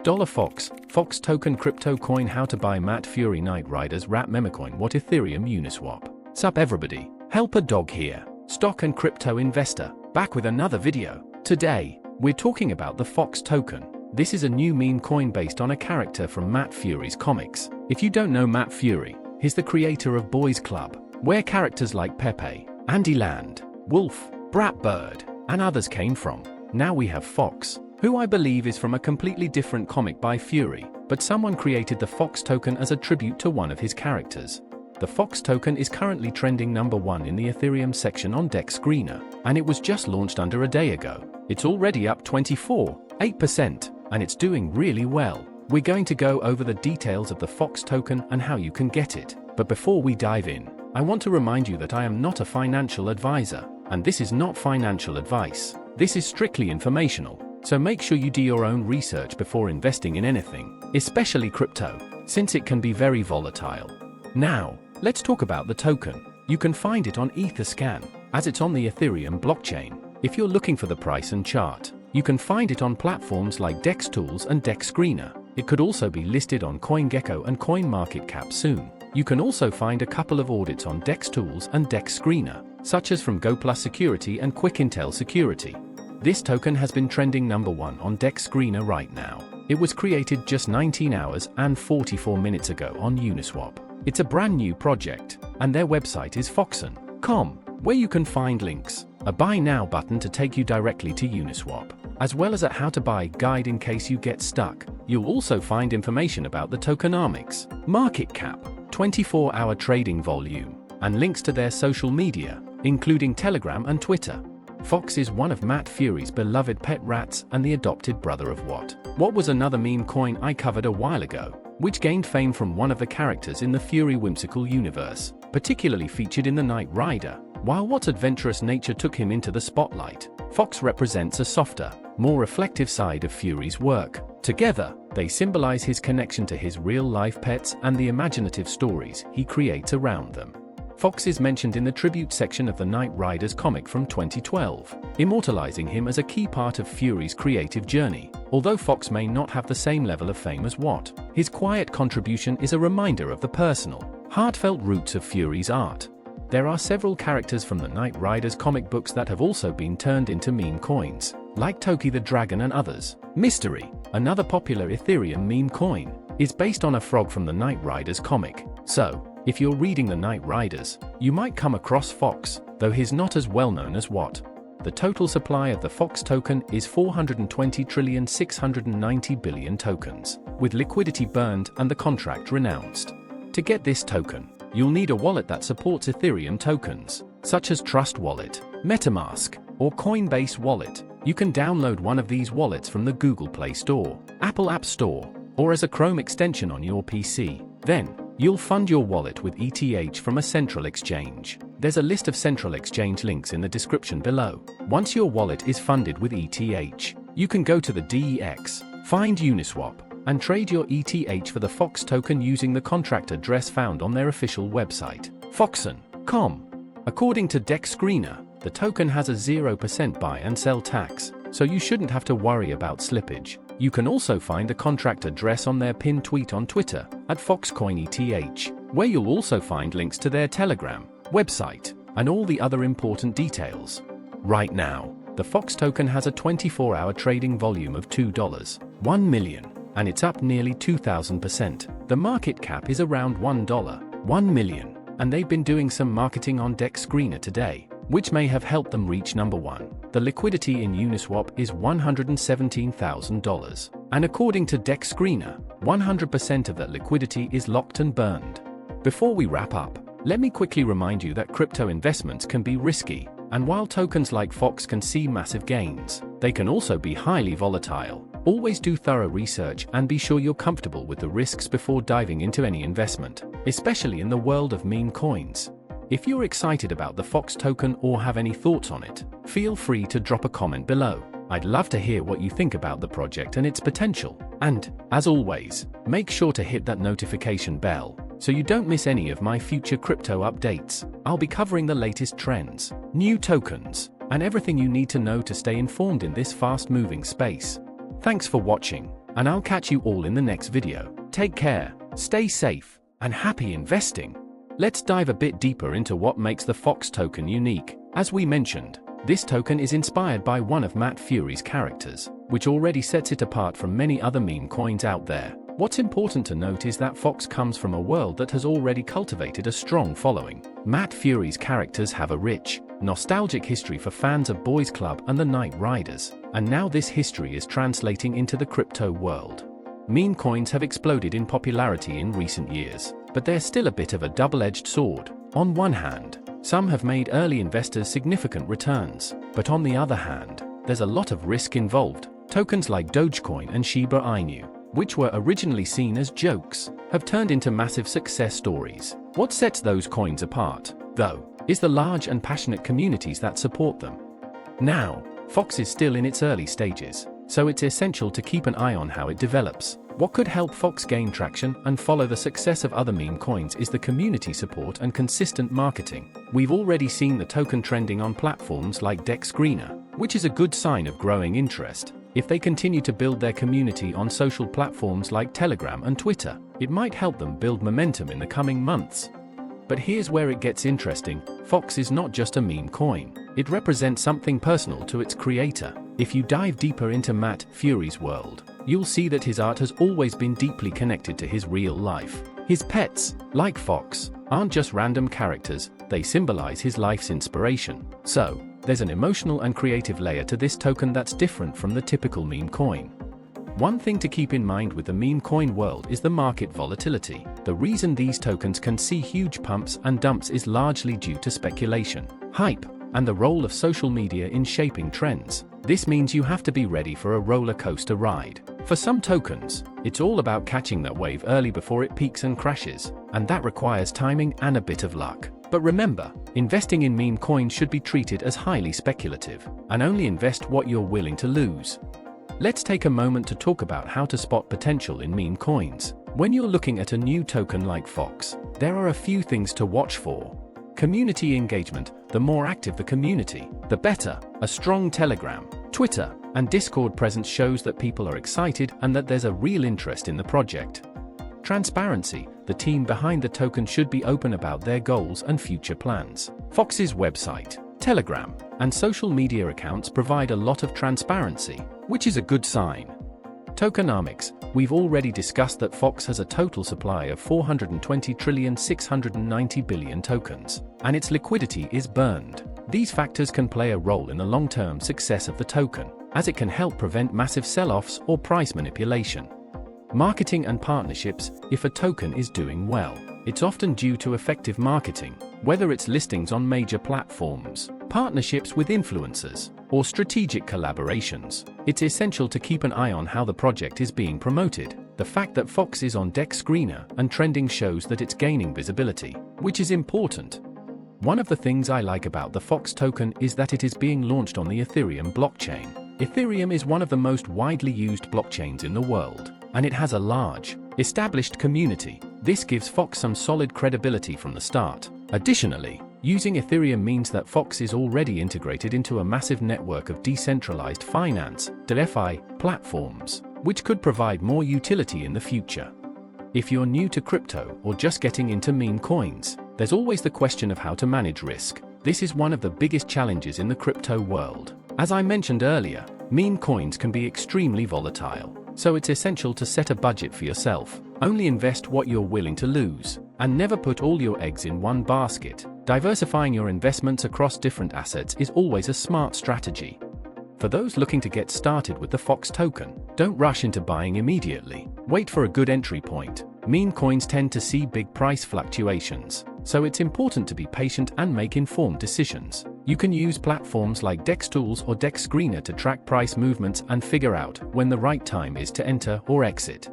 $Fox, Fox token crypto coin. How to buy Matt Furie Night Riders wrap Memecoin. What Ethereum Uniswap. Sup everybody, Helper Dog here, stock and crypto investor, back with another video. Today, we're talking about the Fox token. This is a new meme coin based on a character from Matt Furie's comics. If you don't know Matt Furie, he's the creator of Boys Club, where characters like Pepe, Andy Land, Wolf, Brat Bird, and others came from. Now we have Fox, who I believe is from a completely different comic by Furie, but someone created the Fox token as a tribute to one of his characters. The Fox token is currently trending #1 in the Ethereum section on Dex Screener, and it was just launched under a day ago. It's already up 24.8%, and it's doing really well. We're going to go over the details of the Fox token and how you can get it. But before we dive in, I want to remind you that I am not a financial advisor, and this is not financial advice. This is strictly informational. So make sure you do your own research before investing in anything, especially crypto, since it can be very volatile. Now, let's talk about the token. You can find it on Etherscan, as it's on the Ethereum blockchain. If you're looking for the price and chart, you can find it on platforms like Dex Tools and Dex Screener. It could also be listed on CoinGecko and CoinMarketCap soon. You can also find a couple of audits on Dex Tools and Dex Screener, such as from GoPlus Security and QuickIntel Security. This token has been trending #1 on Dex Screener right now. It was created just 19 hours and 44 minutes ago on Uniswap. It's a brand new project, and their website is foxon.com, where you can find links, a buy now button to take you directly to Uniswap, as well as a how to buy guide in case you get stuck. You'll also find information about the tokenomics, market cap, 24-hour trading volume, and links to their social media, including Telegram and Twitter. Fox is one of Matt Furie's beloved pet rats and the adopted brother of what was another meme coin I covered a while ago, which gained fame from one of the characters in the Furie whimsical universe, particularly featured in the Knight Rider. While What's adventurous nature took him into the spotlight, Fox represents a softer, more reflective side of Furie's work. Together, they symbolize his connection to his real-life pets and the imaginative stories he creates around them. Fox is mentioned in the tribute section of the Knight Riders comic from 2012, immortalizing him as a key part of Furie's creative journey. Although Fox may not have the same level of fame as Watt, his quiet contribution is a reminder of the personal, heartfelt roots of Furie's art. There are several characters from the Knight Riders comic books that have also been turned into meme coins, like Toki the Dragon and others. Mystery, another popular Ethereum meme coin, is based on a frog from the Knight Riders comic. So, if you're reading the Knight Riders, you might come across Fox, though he's not as well known as Watt. The total supply of the Fox token is 420,690,000,000,000 tokens, with liquidity burned and the contract renounced. To get this token, you'll need a wallet that supports Ethereum tokens, such as Trust Wallet, MetaMask, or Coinbase Wallet. You can download one of these wallets from the Google Play Store, Apple App Store, or as a Chrome extension on your PC. Then, you'll fund your wallet with ETH from a central exchange. There's a list of central exchange links in the description below. Once your wallet is funded with ETH, you can go to the DEX, find Uniswap, and trade your ETH for the Fox token using the contract address found on their official website, foxon.com. According to Dex Screener, the token has a 0% buy and sell tax, so you shouldn't have to worry about slippage. You can also find the contract address on their pinned tweet on Twitter, at FoxCoinETH, where you'll also find links to their Telegram, website, and all the other important details. Right now, the Fox token has a 24-hour trading volume of $2.1 million, and it's up nearly 2,000%. The market cap is around $1.1 million, and they've been doing some marketing on Dex Screener today, which may have helped them reach #1. The liquidity in Uniswap is $117,000, and according to Dex Screener, 100% of that liquidity is locked and burned. Before we wrap up, let me quickly remind you that crypto investments can be risky, and while tokens like Fox can see massive gains, they can also be highly volatile. Always do thorough research and be sure you're comfortable with the risks before diving into any investment, especially in the world of meme coins. If you're excited about the Fox token or have any thoughts on it, feel free to drop a comment below. I'd love to hear what you think about the project and its potential. And, as always, make sure to hit that notification bell, so you don't miss any of my future crypto updates. I'll be covering the latest trends, new tokens, and everything you need to know to stay informed in this fast-moving space. Thanks for watching. and I'll catch you all in the next video. Take care, stay safe, and happy investing. Let's dive a bit deeper into what makes the Fox token unique. As we mentioned, this token is inspired by one of Matt Furie's characters, which already sets it apart from many other meme coins out there. What's important to note is that Fox comes from a world that has already cultivated a strong following. Matt Furie's characters have a rich, nostalgic history for fans of Boys Club and the Knight Riders, and now this history is translating into the crypto world. Meme coins have exploded in popularity in recent years, but they're still a bit of a double-edged sword. On one hand, some have made early investors significant returns, but on the other hand, there's a lot of risk involved. Tokens like Dogecoin and Shiba Inu, which were originally seen as jokes, have turned into massive success stories. What sets those coins apart, though, is the large and passionate communities that support them. Now, Fox is still in its early stages, so it's essential to keep an eye on how it develops. What could help Fox gain traction and follow the success of other meme coins is the community support and consistent marketing. We've already seen the token trending on platforms like DexScreener, which is a good sign of growing interest. If they continue to build their community on social platforms like Telegram and Twitter, it might help them build momentum in the coming months. But here's where it gets interesting. Fox is not just a meme coin. It represents something personal to its creator. If you dive deeper into Matt Furie's world, you'll see that his art has always been deeply connected to his real life. His pets, like Fox, aren't just random characters, they symbolize his life's inspiration. So, there's an emotional and creative layer to this token that's different from the typical meme coin. One thing to keep in mind with the meme coin world is the market volatility. The reason these tokens can see huge pumps and dumps is largely due to speculation, hype, and the role of social media in shaping trends. This means you have to be ready for a roller coaster ride. For some tokens, it's all about catching that wave early before it peaks and crashes, and that requires timing and a bit of luck. But remember, investing in meme coins should be treated as highly speculative, and only invest what you're willing to lose. Let's take a moment to talk about how to spot potential in meme coins. When you're looking at a new token like Fox, there are a few things to watch for. Community engagement. The more active the community, the better. A strong Telegram, Twitter, and Discord presence shows that people are excited and that there's a real interest in the project. Transparency. The team behind the token should be open about their goals and future plans. Fox's website, Telegram, and social media accounts provide a lot of transparency, which is a good sign. Tokenomics. We've already discussed that Fox has a total supply of 420,690 billion tokens, and its liquidity is burned. These factors can play a role in the long-term success of the token, as it can help prevent massive sell-offs or price manipulation. Marketing and partnerships. If a token is doing well, it's often due to effective marketing, whether it's listings on major platforms, partnerships with influencers, or strategic collaborations. It's essential to keep an eye on how the project is being promoted. The fact that Fox is on DexScreener and trending shows that it's gaining visibility, which is important. One of the things I like about the Fox token is that it is being launched on the Ethereum blockchain. Ethereum is one of the most widely used blockchains in the world, and it has a large, established community. This gives Fox some solid credibility from the start. Additionally, using Ethereum means that Fox is already integrated into a massive network of decentralized finance, DeFi, platforms, which could provide more utility in the future. If you're new to crypto or just getting into meme coins, there's always the question of how to manage risk. This is one of the biggest challenges in the crypto world. As I mentioned earlier, meme coins can be extremely volatile, so it's essential to set a budget for yourself. Only invest what you're willing to lose, and never put all your eggs in one basket. Diversifying your investments across different assets is always a smart strategy. For those looking to get started with the Fox token, don't rush into buying immediately. Wait for a good entry point. Meme coins tend to see big price fluctuations, so it's important to be patient and make informed decisions. You can use platforms like DexTools or DexScreener to track price movements and figure out when the right time is to enter or exit.